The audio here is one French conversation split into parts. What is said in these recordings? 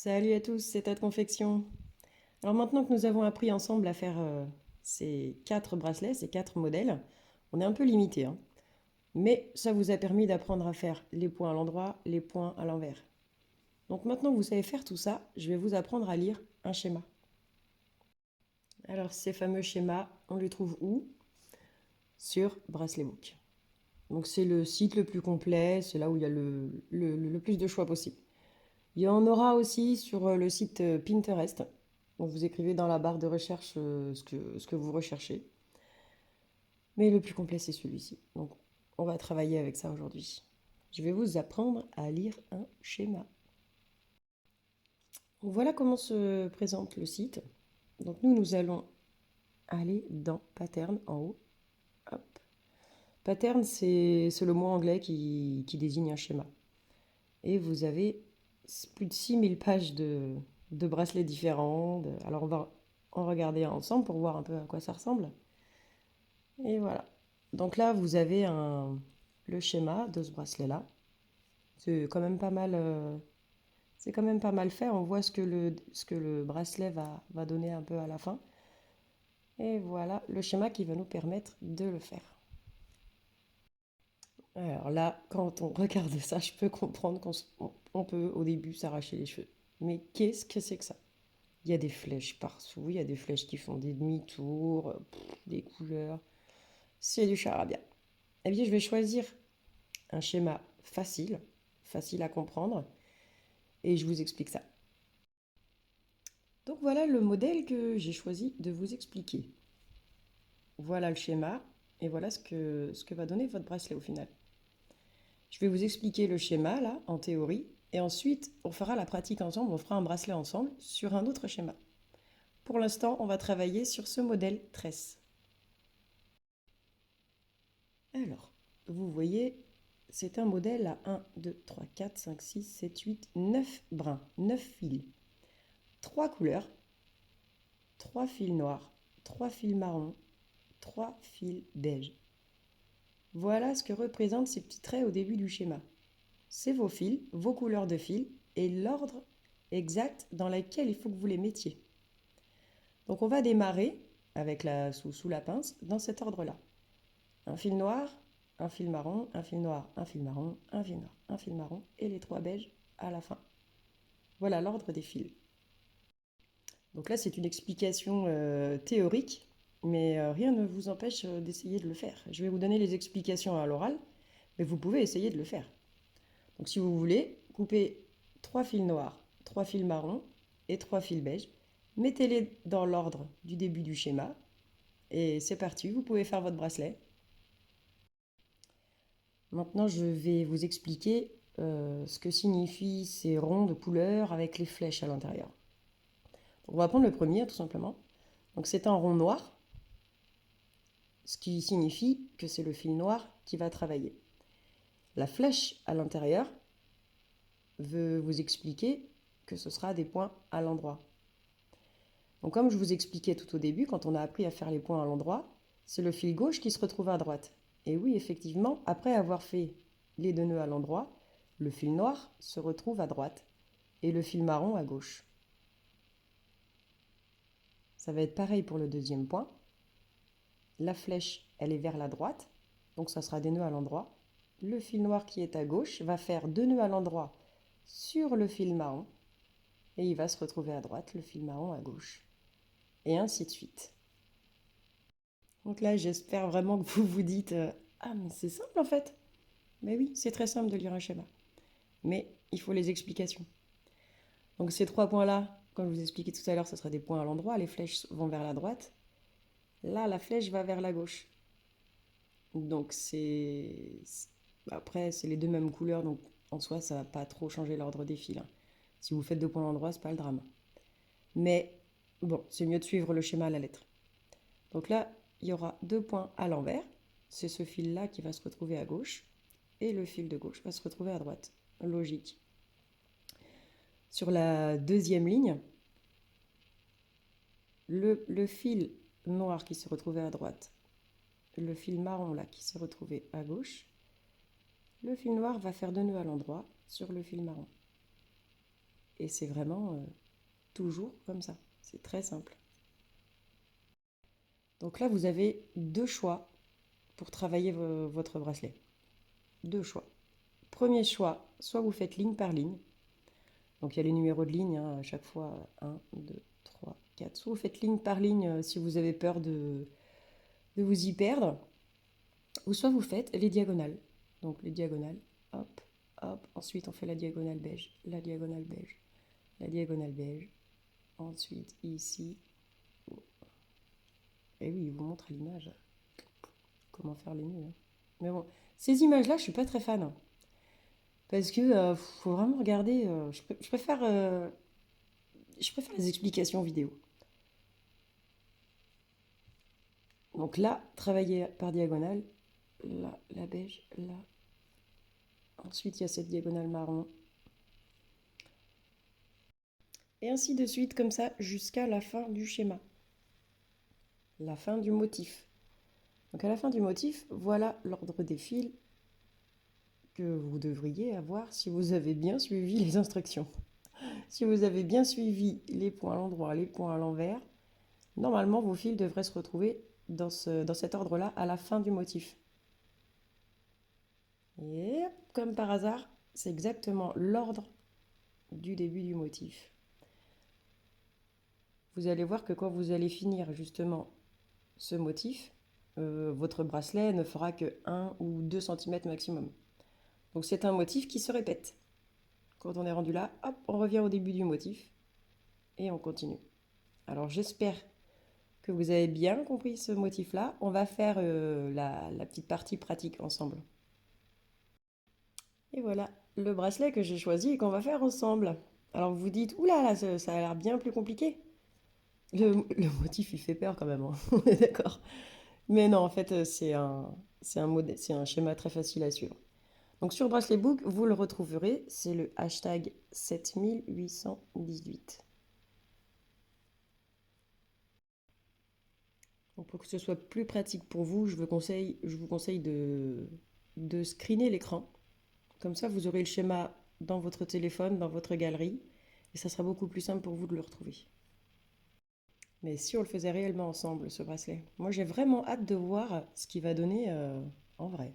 Salut à tous, c'est Tad Confection. Alors maintenant que nous avons appris ensemble à faire ces 4 bracelets, ces 4 modèles, on est un peu limité, hein. Mais ça vous a permis d'apprendre à faire les points à l'endroit, les points à l'envers. Donc maintenant que vous savez faire tout ça, je vais vous apprendre à lire un schéma. Alors ces fameux schémas, on les trouve où? Sur Bracelet Book. Donc c'est le site le plus complet, c'est là où il y a le plus de choix possible. Il y en aura aussi sur le site Pinterest. Donc vous écrivez dans la barre de recherche ce que vous recherchez. Mais le plus complet, c'est celui-ci. Donc on va travailler avec ça aujourd'hui. Je vais vous apprendre à lire un schéma. Donc, voilà comment se présente le site. Donc nous allons aller dans Pattern en haut. Hop. Pattern, c'est le mot anglais qui désigne un schéma. Et vous avez plus de 6000 pages de bracelets différents. Alors on va en regarder un ensemble pour voir un peu à quoi ça ressemble. Et voilà. Donc là, vous avez le schéma de ce bracelet-là. C'est quand même pas mal, c'est quand même pas mal fait. On voit ce que le bracelet va donner un peu à la fin. Et voilà le schéma qui va nous permettre de le faire. Alors là, quand on regarde ça, je peux comprendre qu'on peut au début s'arracher les cheveux. Mais qu'est-ce que c'est que ça? Il y a des flèches partout, il y a des flèches qui font des demi-tours, des couleurs. C'est du charabia. Eh bien, je vais choisir un schéma facile, facile à comprendre, et je vous explique ça. Donc voilà le modèle que j'ai choisi de vous expliquer. Voilà le schéma, et voilà ce que va donner votre bracelet au final. Je vais vous expliquer le schéma, là, en théorie, et ensuite, on fera la pratique ensemble, on fera un bracelet ensemble sur un autre schéma. Pour l'instant, on va travailler sur ce modèle tresse. Alors, vous voyez, c'est un modèle à 1, 2, 3, 4, 5, 6, 7, 8, 9 brins, 9 fils, 3 couleurs, 3 fils noirs, 3 fils marrons, 3 fils beige. Voilà ce que représentent ces petits traits au début du schéma. C'est vos fils, vos couleurs de fils et l'ordre exact dans lequel il faut que vous les mettiez. Donc on va démarrer avec sous la pince dans cet ordre-là. Un fil noir, un fil marron, un fil noir, un fil marron, un fil noir, un fil marron et les 3 beiges à la fin. Voilà l'ordre des fils. Donc là, c'est une explication théorique, mais rien ne vous empêche d'essayer de le faire. Je vais vous donner les explications à l'oral, mais vous pouvez essayer de le faire. Donc si vous voulez, coupez 3 fils noirs, 3 fils marrons et 3 fils beiges. Mettez-les dans l'ordre du début du schéma. Et c'est parti, vous pouvez faire votre bracelet. Maintenant, je vais vous expliquer ce que signifient ces ronds de couleur avec les flèches à l'intérieur. On va prendre le premier, tout simplement. Donc c'est un rond noir, ce qui signifie que c'est le fil noir qui va travailler. La flèche à l'intérieur veut vous expliquer que ce sera des points à l'endroit. Donc comme je vous expliquais tout au début, quand on a appris à faire les points à l'endroit, c'est le fil gauche qui se retrouve à droite. Et oui, effectivement, après avoir fait les 2 nœuds à l'endroit, le fil noir se retrouve à droite et le fil marron à gauche. Ça va être pareil pour le deuxième point. La flèche, elle est vers la droite, donc ça sera des nœuds à l'endroit. Le fil noir qui est à gauche va faire 2 nœuds à l'endroit sur le fil marron et il va se retrouver à droite, le fil marron à gauche. Et ainsi de suite. Donc là, j'espère vraiment que vous vous dites ah, mais c'est simple en fait. Mais oui, c'est très simple de lire un schéma. Mais il faut les explications. Donc ces 3 points-là, comme je vous expliquais tout à l'heure, ce sera des points à l'endroit. Les flèches vont vers la droite. Là, la flèche va vers la gauche. Donc après, c'est les deux mêmes couleurs, donc en soi, ça ne va pas trop changer l'ordre des fils, hein. Si vous faites 2 points à l'endroit, c'est pas le drame. Mais bon, c'est mieux de suivre le schéma à la lettre. Donc là, il y aura 2 points à l'envers. C'est ce fil-là qui va se retrouver à gauche. Et le fil de gauche va se retrouver à droite. Logique. Sur la deuxième ligne, le fil noir qui s'est retrouvé à droite, le fil marron là qui s'est retrouvé à gauche, le fil noir va faire 2 nœuds à l'endroit sur le fil marron. Et c'est vraiment toujours comme ça. C'est très simple. Donc là, vous avez deux choix pour travailler votre bracelet. Deux choix. Premier choix, soit vous faites ligne par ligne. Donc il y a les numéros de ligne, hein, à chaque fois 1, 2, 3, 4. Soit vous faites ligne par ligne si vous avez peur de vous y perdre. Ou soit vous faites les diagonales. Donc les diagonales, hop, hop. Ensuite on fait la diagonale beige, la diagonale beige, la diagonale beige. Ensuite ici. Et oui, il vous montre à l'image comment faire les nœuds, hein. Mais bon, ces images-là, je suis pas très fan, hein. Parce que faut vraiment regarder. Je préfère les explications vidéo. Donc là, travailler par diagonale. Là, la beige, là. Ensuite, il y a cette diagonale marron. Et ainsi de suite, comme ça, jusqu'à la fin du schéma. La fin du motif. Donc à la fin du motif, voilà l'ordre des fils que vous devriez avoir si vous avez bien suivi les instructions. Si vous avez bien suivi les points à l'endroit, les points à l'envers, normalement vos fils devraient se retrouver dans cet ordre-là à la fin du motif. Et comme par hasard, c'est exactement l'ordre du début du motif. Vous allez voir que quand vous allez finir justement ce motif, votre bracelet ne fera que 1 ou 2 cm maximum. Donc c'est un motif qui se répète. Quand on est rendu là, hop, on revient au début du motif et on continue. Alors j'espère que vous avez bien compris ce motif-là. On va faire la petite partie pratique ensemble. Et voilà, le bracelet que j'ai choisi et qu'on va faire ensemble. Alors vous vous dites, oula, là, ça a l'air bien plus compliqué. Le motif, il fait peur quand même, hein. On est d'accord. Mais non, en fait, c'est un schéma très facile à suivre. Donc sur Bracelet Book, vous le retrouverez, c'est le hashtag 7818. Donc pour que ce soit plus pratique pour vous, je vous conseille de screener l'écran. Comme ça, vous aurez le schéma dans votre téléphone, dans votre galerie, et ça sera beaucoup plus simple pour vous de le retrouver. Mais si on le faisait réellement ensemble, ce bracelet, moi j'ai vraiment hâte de voir ce qu'il va donner en vrai.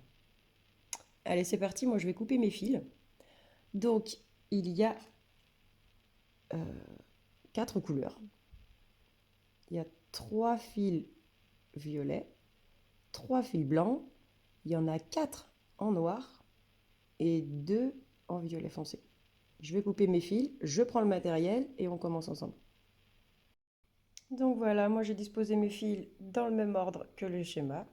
Allez, c'est parti, moi je vais couper mes fils. Donc, il y a 4 couleurs. Il y a 3 fils violets, 3 fils blancs, il y en a 4 en noir et 2 en violet foncé. Je vais couper mes fils, je prends le matériel et on commence ensemble. Donc voilà, moi j'ai disposé mes fils dans le même ordre que le schéma.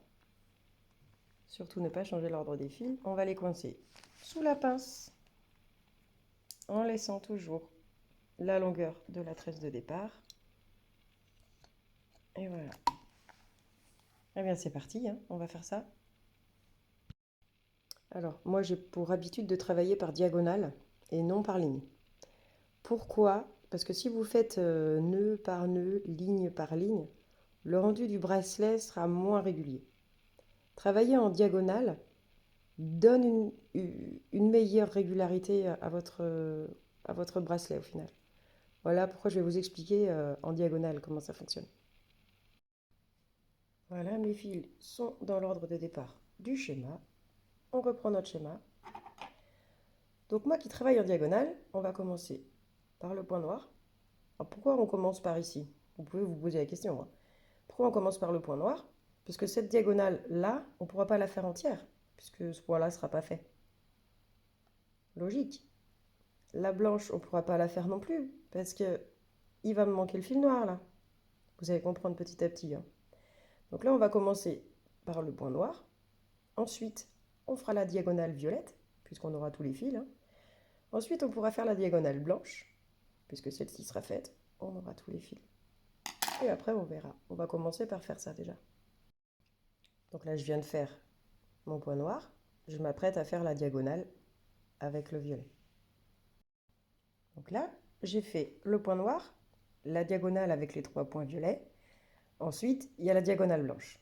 Surtout ne pas changer l'ordre des fils. On va les coincer sous la pince en laissant toujours la longueur de la tresse de départ. Et voilà. Eh bien c'est parti, hein, on va faire ça. Alors moi j'ai pour habitude de travailler par diagonale et non par ligne. Pourquoi? Parce que si vous faites nœud par nœud, ligne par ligne, le rendu du bracelet sera moins régulier. Travailler en diagonale donne une meilleure régularité à votre bracelet au final. Voilà pourquoi je vais vous expliquer en diagonale comment ça fonctionne. Voilà, mes fils sont dans l'ordre de départ du schéma. On reprend notre schéma. Donc moi qui travaille en diagonale, on va commencer par le point noir. Alors pourquoi on commence par ici? Vous pouvez vous poser la question, hein. Pourquoi on commence par le point noir? Parce que cette diagonale-là, on ne pourra pas la faire entière, puisque ce point-là ne sera pas fait. Logique. La blanche, on ne pourra pas la faire non plus, parce que il va me manquer le fil noir, là. Vous allez comprendre petit à petit, hein. Donc là, on va commencer par le point noir. Ensuite, on fera la diagonale violette, puisqu'on aura tous les fils, hein. Ensuite, on pourra faire la diagonale blanche, puisque celle-ci sera faite. On aura tous les fils. Et après, on verra. On va commencer par faire ça déjà. Donc là, je viens de faire mon point noir. Je m'apprête à faire la diagonale avec le violet. Donc là, j'ai fait le point noir, la diagonale avec les 3 points violets. Ensuite, il y a la diagonale blanche.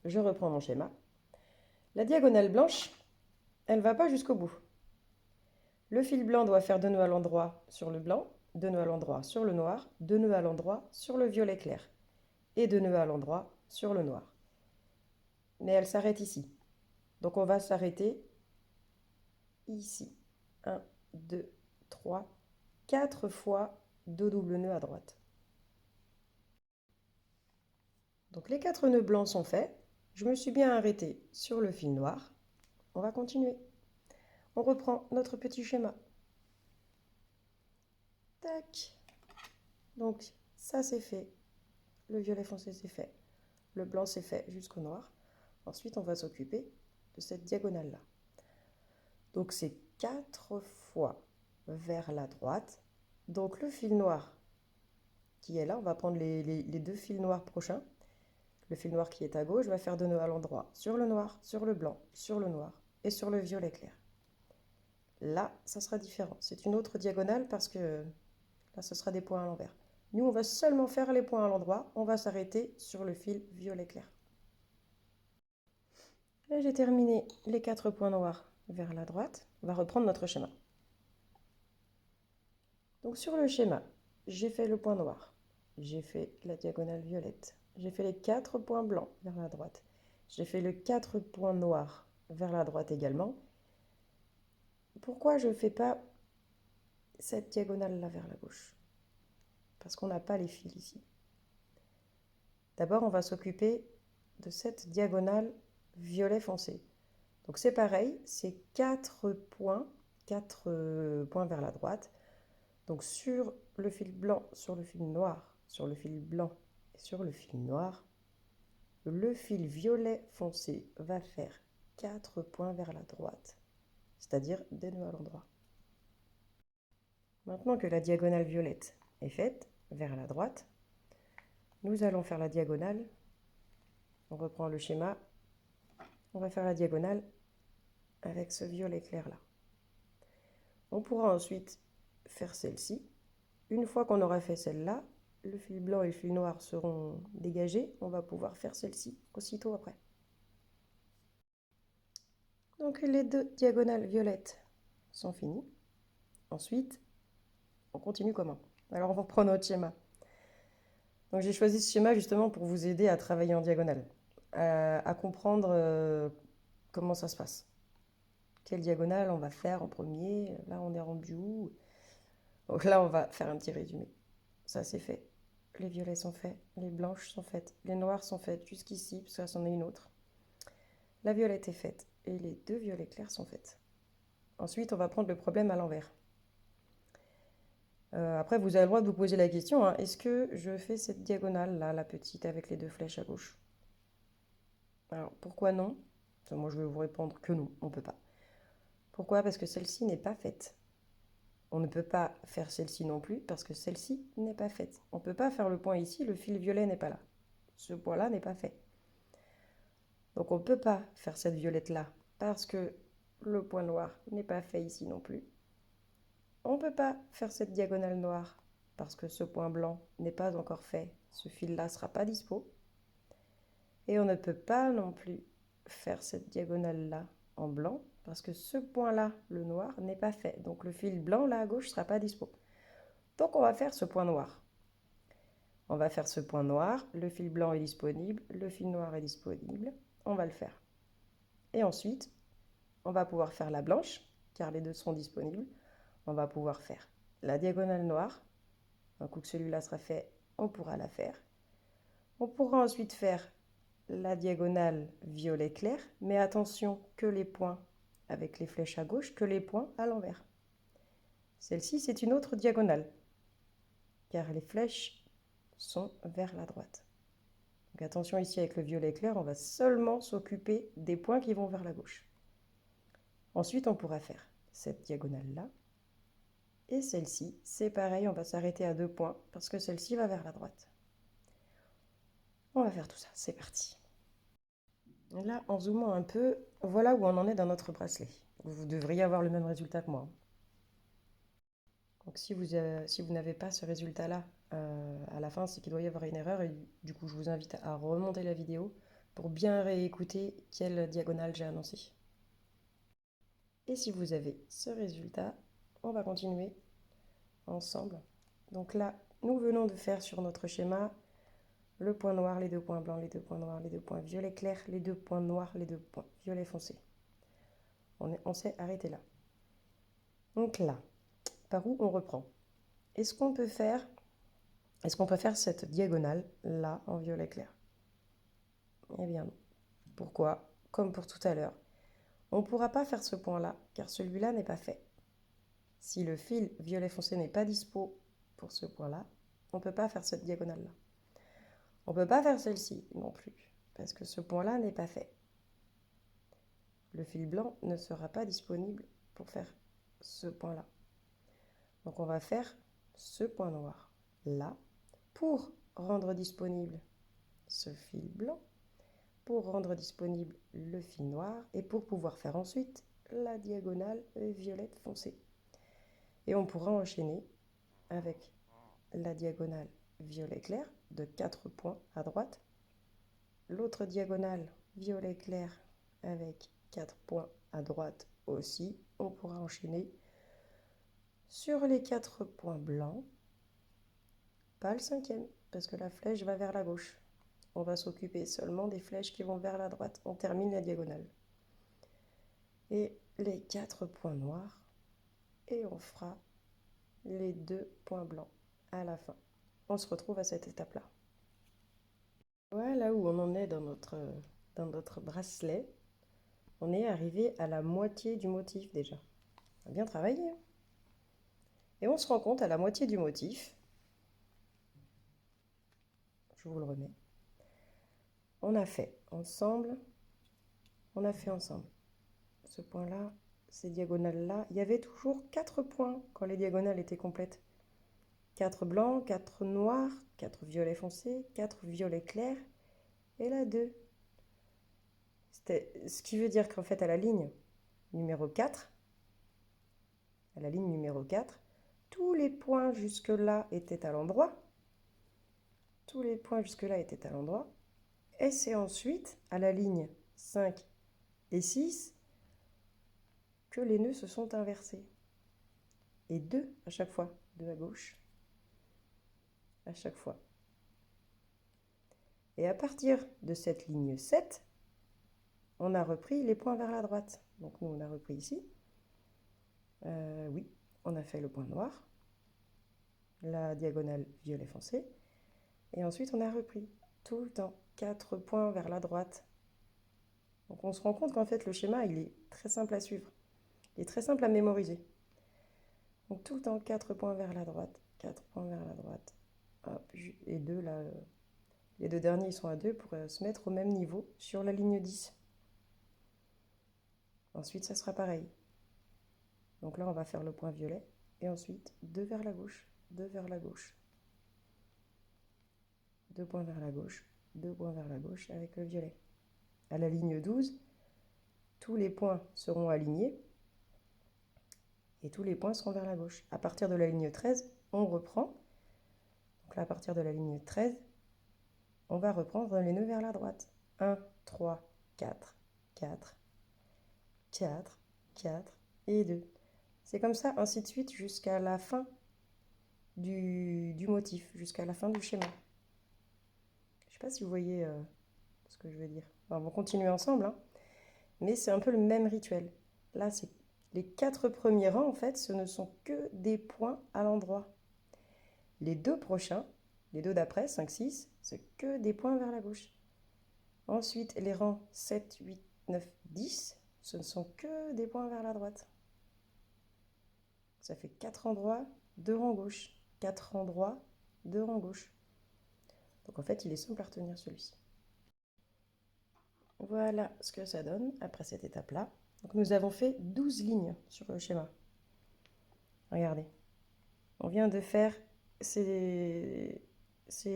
Je reprends mon schéma. La diagonale blanche, elle ne va pas jusqu'au bout. Le fil blanc doit faire 2 nœuds à l'endroit sur le blanc 2 nœuds à l'endroit sur le noir, 2 nœuds à l'endroit sur le violet clair et 2 nœuds à l'endroit sur le noir. Mais elle s'arrête ici. Donc on va s'arrêter ici. 1, 2, 3, 4 fois 2 doubles nœuds à droite. Donc les 4 nœuds blancs sont faits. Je me suis bien arrêtée sur le fil noir. On va continuer. On reprend notre petit schéma. Tac. Donc ça c'est fait. Le violet foncé c'est fait. Le blanc c'est fait jusqu'au noir. Ensuite on va s'occuper de cette diagonale-là. Donc c'est 4 fois vers la droite. Donc le fil noir qui est là, on va prendre les 2 fils noirs prochains. Le fil noir qui est à gauche va faire 2 nœuds à l'endroit sur le noir, sur le blanc, sur le noir et sur le violet clair. Là, ça sera différent. C'est une autre diagonale parce que là, ce sera des points à l'envers. Nous, on va seulement faire les points à l'endroit. On va s'arrêter sur le fil violet clair. Là, j'ai terminé les 4 points noirs vers la droite. On va reprendre notre schéma. Donc sur le schéma, j'ai fait le point noir. J'ai fait la diagonale violette. J'ai fait les 4 points blancs vers la droite. J'ai fait les 4 points noirs vers la droite également. Pourquoi je ne fais pas cette diagonale-là vers la gauche? Parce qu'on n'a pas les fils ici. D'abord, on va s'occuper de cette diagonale violet foncé. Donc c'est pareil, c'est 4 points vers la droite. Donc sur le fil blanc, sur le fil noir, sur le fil blanc et sur le fil noir, le fil violet foncé va faire 4 points vers la droite, c'est-à-dire des nœuds à l'endroit. Maintenant que la diagonale violette est faite vers la droite, nous allons faire la diagonale. On reprend le schéma. On va faire la diagonale avec ce violet clair là. On pourra ensuite faire celle-ci. Une fois qu'on aura fait celle-là, le fil blanc et le fil noir seront dégagés. On va pouvoir faire celle-ci aussitôt après. Donc les 2 diagonales violettes sont finies. Ensuite, on continue comment? Alors on va reprendre notre schéma. Donc j'ai choisi ce schéma justement pour vous aider à travailler en diagonale, à comprendre comment ça se passe. Quelle diagonale on va faire en premier? Là on est rendu où? Donc là on va faire un petit résumé. Ça c'est fait. Les violets sont faits, les blanches sont faites, les noires sont faites jusqu'ici, parce que ça c'en est une autre. La violette est faite et les 2 violets clairs sont faites. Ensuite on va prendre le problème à l'envers. Après, vous avez le droit de vous poser la question, hein, est-ce que je fais cette diagonale-là, la petite, avec les 2 flèches à gauche? Alors, pourquoi non? Enfin, moi, je vais vous répondre que non, on ne peut pas. Pourquoi? Parce que celle-ci n'est pas faite. On ne peut pas faire celle-ci non plus, parce que celle-ci n'est pas faite. On ne peut pas faire le point ici, le fil violet n'est pas là. Ce point-là n'est pas fait. Donc, on ne peut pas faire cette violette-là, parce que le point noir n'est pas fait ici non plus. On ne peut pas faire cette diagonale noire parce que ce point blanc n'est pas encore fait. Ce fil-là ne sera pas dispo. Et on ne peut pas non plus faire cette diagonale-là en blanc parce que ce point-là, le noir, n'est pas fait. Donc le fil blanc, là à gauche, ne sera pas dispo. Donc on va faire ce point noir. On va faire ce point noir. Le fil blanc est disponible. Le fil noir est disponible. On va le faire. Et ensuite, on va pouvoir faire la blanche, car les 2 sont disponibles. On va pouvoir faire la diagonale noire. Un coup que celui-là sera fait, on pourra la faire. On pourra ensuite faire la diagonale violet clair, mais attention que les points avec les flèches à gauche, que les points à l'envers. Celle-ci, c'est une autre diagonale, car les flèches sont vers la droite. Donc attention ici avec le violet clair, on va seulement s'occuper des points qui vont vers la gauche. Ensuite, on pourra faire cette diagonale-là. Et celle-ci, c'est pareil, on va s'arrêter à 2 points parce que celle-ci va vers la droite. On va faire tout ça, c'est parti. Là, en zoomant un peu, voilà où on en est dans notre bracelet. Vous devriez avoir le même résultat que moi. Donc si vous n'avez pas ce résultat-là à la fin, c'est qu'il doit y avoir une erreur. Et du coup, je vous invite à remonter la vidéo pour bien réécouter quelle diagonale j'ai annoncée. Et si vous avez ce résultat, on va continuer ensemble Donc là, nous venons de faire sur notre schéma le point noir, les deux points blancs, les deux points noirs, les deux points violets clairs, les deux points noirs, les deux points violets foncés. On s'est arrêté là. Donc là, par où on reprend? Est-ce qu'on peut faire cette diagonale là en violet clair? Eh bien non. Pourquoi? Comme pour tout à l'heure. On ne pourra pas faire ce point-là, car celui-là n'est pas fait. Si le fil violet foncé n'est pas dispo pour ce point-là, on ne peut pas faire cette diagonale-là. On ne peut pas faire celle-ci non plus, parce que ce point-là n'est pas fait. Le fil blanc ne sera pas disponible pour faire ce point-là. Donc on va faire ce point noir là pour rendre disponible ce fil blanc, pour rendre disponible le fil noir et pour pouvoir faire ensuite la diagonale violette foncée. Et on pourra enchaîner avec la diagonale violet clair de 4 points à droite, l'autre diagonale violet clair avec 4 points à droite aussi. On pourra enchaîner sur les 4 points blancs, pas le cinquième, parce que la flèche va vers la gauche. On va s'occuper seulement des flèches qui vont vers la droite. On termine la diagonale. Et les 4 points noirs, et on fera les 2 points blancs à la fin. On se retrouve à cette étape-là. Voilà où on en est dans notre bracelet. On est arrivé à la moitié du motif déjà. On a bien travaillé. Et on se rend compte à la moitié du motif. Je vous le remets. On a fait ensemble. Ce point-là, ces diagonales-là. Il y avait toujours 4 points quand les diagonales étaient complètes. 4 blancs, 4 noirs, 4 violets foncés, 4 violets clairs et là 2. Ce qui veut dire qu'en fait, à la ligne numéro 4, tous les points jusque-là étaient à l'endroit. Et c'est ensuite, à la ligne 5 et 6, que les nœuds se sont inversés. Et 2 à chaque fois, 2 à gauche, à chaque fois. Et à partir de cette ligne 7, on a repris les points vers la droite. Donc nous, on a repris ici. Oui, on a fait le point noir, la diagonale violet foncé. Et ensuite, on a repris tout le temps 4 points vers la droite. Donc on se rend compte qu'en fait, le schéma, il est très simple à suivre. Il est très simple à mémoriser. Donc tout le temps 4 points vers la droite, 4 points vers la droite. Hop, et 2 là, les 2 derniers ils sont à 2 pour se mettre au même niveau sur la ligne 10. Ensuite, ça sera pareil. Donc là, on va faire le point violet. Et ensuite, 2 vers la gauche, 2 vers la gauche. 2 points vers la gauche, 2 points vers la gauche avec le violet. À la ligne 12, tous les points seront alignés. Et tous les points seront vers la gauche. À partir de la ligne 13, on reprend. Donc là, à partir de la ligne 13, on va reprendre les nœuds vers la droite. 1, 3, 4, 4, 4, 4 et 2. C'est comme ça, ainsi de suite, jusqu'à la fin du motif, jusqu'à la fin du schéma. Je ne sais pas si vous voyez ce que je veux dire. Enfin, on va continuer ensemble, hein, mais c'est un peu le même rituel. Là, c'est les 4 premiers rangs, en fait, ce ne sont que des points à l'endroit. Les 2 prochains, les 2 d'après, 5, 6, c'est que des points vers la gauche. Ensuite, les rangs 7, 8, 9, 10, ce ne sont que des points vers la droite. Ça fait 4 endroits, 2 rangs gauche. 4 endroits, 2 rangs gauche. Donc en fait, il est simple à retenir celui-ci. Voilà ce que ça donne après cette étape-là. Donc nous avons fait 12 lignes sur le schéma. Regardez. On vient de faire ces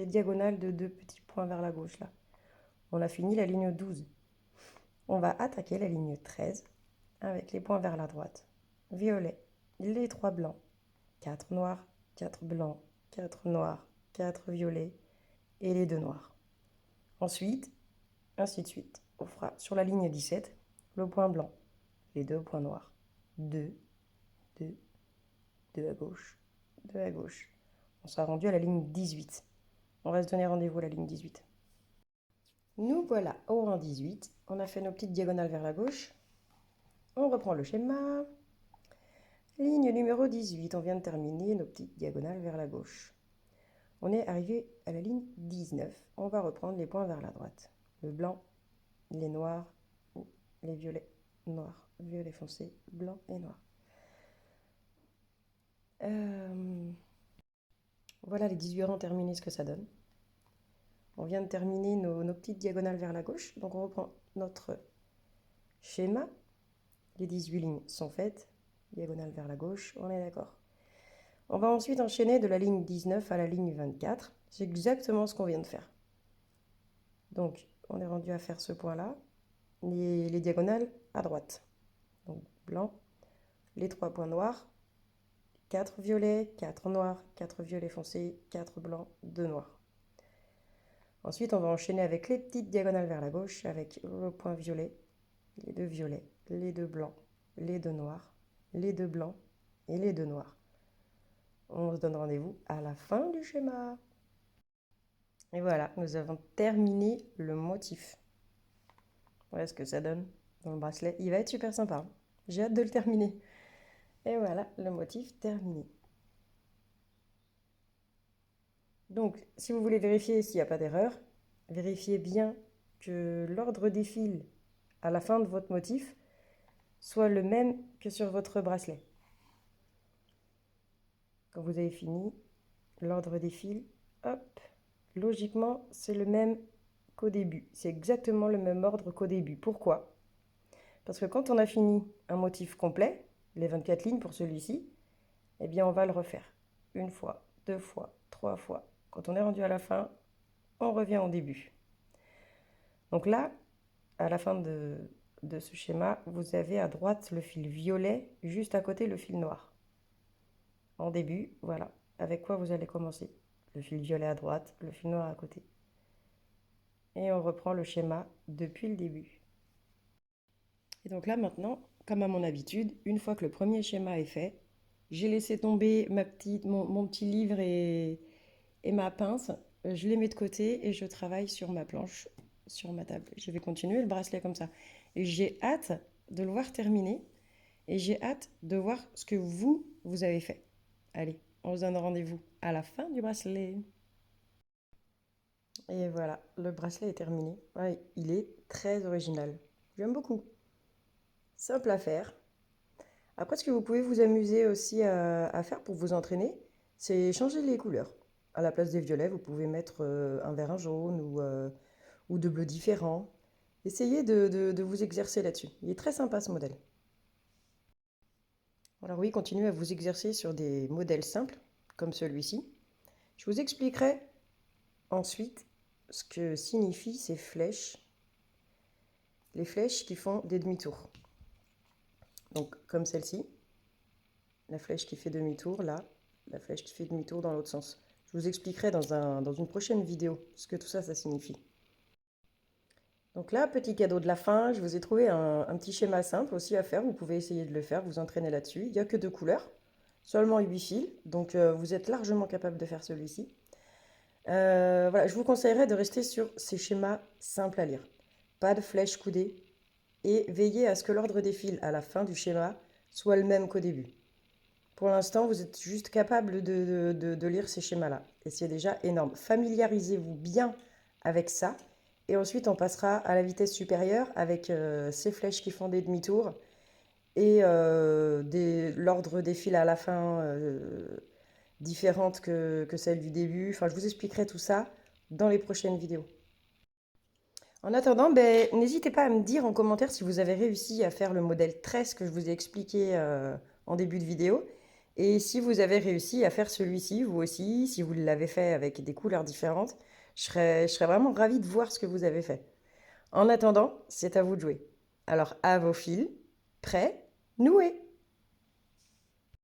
diagonales de 2 petits points vers la gauche là. On a fini la ligne 12. On va attaquer la ligne 13 avec les points vers la droite. Violet, les 3 blancs, 4 noirs, 4 blancs, 4 noirs, 4 violets et les 2 noirs. Ensuite, ainsi de suite. On fera sur la ligne 17 le point blanc, les 2 points noirs. 2, 2, 2 à gauche, 2 à gauche. On sera rendu à la ligne 18. On va se donner rendez-vous à la ligne 18. Nous voilà au rang 18. On a fait nos petites diagonales vers la gauche. On reprend le schéma. Ligne numéro 18. On vient de terminer nos petites diagonales vers la gauche. On est arrivé à la ligne 19. On va reprendre les points vers la droite. Le blanc, les noirs, les violets, noirs, violet foncé, blanc et noir. Voilà les 18 rangs terminés, ce que ça donne. On vient de terminer nos petites diagonales vers la gauche. Donc on reprend notre schéma. Les 18 lignes sont faites. Diagonale vers la gauche, on est d'accord. On va ensuite enchaîner de la ligne 19 à la ligne 24. C'est exactement ce qu'on vient de faire. Donc on est rendu à faire ce point-là. Les diagonales à droite. Donc blanc, les 3 points noirs, 4 violets, 4 noirs, 4 violets foncés, 4 blancs, 2 noirs. Ensuite, on va enchaîner avec les petites diagonales vers la gauche, avec le point violet, les 2 violets, les 2 blancs, les 2 noirs, les 2 blancs et les 2 noirs. On se donne rendez-vous à la fin du schéma. Et voilà, nous avons terminé le motif. Voilà ce que ça donne dans le bracelet. Il va être super sympa, hein. J'ai hâte de le terminer. Et voilà, le motif terminé. Donc, si vous voulez vérifier s'il n'y a pas d'erreur, vérifiez bien que l'ordre des fils à la fin de votre motif soit le même que sur votre bracelet. Quand vous avez fini, l'ordre des fils, hop, logiquement, c'est le même qu'au début. C'est exactement le même ordre qu'au début. Pourquoi? Parce que quand on a fini un motif complet, les 24 lignes pour celui-ci, eh bien on va le refaire. Une fois, 2 fois, 3 fois. Quand on est rendu à la fin, on revient au début. Donc là, à la fin de ce schéma, vous avez à droite le fil violet, juste à côté le fil noir. En début, voilà, avec quoi vous allez commencer. Le fil violet à droite, le fil noir à côté. Et on reprend le schéma depuis le début. Et donc là maintenant, comme à mon habitude, une fois que le premier schéma est fait, j'ai laissé tomber mon petit livre et ma pince. Je les mets de côté et je travaille sur ma planche, sur ma table. Je vais continuer le bracelet comme ça. Et j'ai hâte de le voir terminer et j'ai hâte de voir ce que vous avez fait. Allez, on se donne rendez-vous à la fin du bracelet. Et voilà, le bracelet est terminé. Ouais, il est très original. J'aime beaucoup. Simple à faire. Après, ce que vous pouvez vous amuser aussi à faire pour vous entraîner, c'est changer les couleurs. À la place des violets, vous pouvez mettre un vert, un jaune ou de bleus différents. Essayez de vous exercer là-dessus. Il est très sympa ce modèle. Alors oui, continuez à vous exercer sur des modèles simples, comme celui-ci. Je vous expliquerai ensuite ce que signifient ces flèches, les flèches qui font des demi-tours. Donc comme celle-ci, la flèche qui fait demi-tour là, la flèche qui fait demi-tour dans l'autre sens. Je vous expliquerai dans une prochaine vidéo ce que tout ça, ça signifie. Donc là, petit cadeau de la fin, je vous ai trouvé un petit schéma simple aussi à faire. Vous pouvez essayer de le faire, vous entraîner là-dessus. Il n'y a que 2 couleurs, seulement 8 fils, donc vous êtes largement capable de faire celui-ci. Voilà, je vous conseillerais de rester sur ces schémas simples à lire. Pas de flèches coudées et veillez à ce que l'ordre des fils à la fin du schéma soit le même qu'au début. Pour l'instant, vous êtes juste capable de lire ces schémas-là. Et c'est déjà énorme. Familiarisez-vous bien avec ça. Et ensuite, on passera à la vitesse supérieure avec ces flèches qui font des demi-tours et l'ordre des fils à la fin différente que celle du début. Enfin, je vous expliquerai tout ça dans les prochaines vidéos. En attendant, ben, n'hésitez pas à me dire en commentaire si vous avez réussi à faire le modèle 13 que je vous ai expliqué en début de vidéo. Et si vous avez réussi à faire celui-ci, vous aussi, si vous l'avez fait avec des couleurs différentes, je serais vraiment ravie de voir ce que vous avez fait. En attendant, c'est à vous de jouer. Alors, à vos fils, prêts, noués!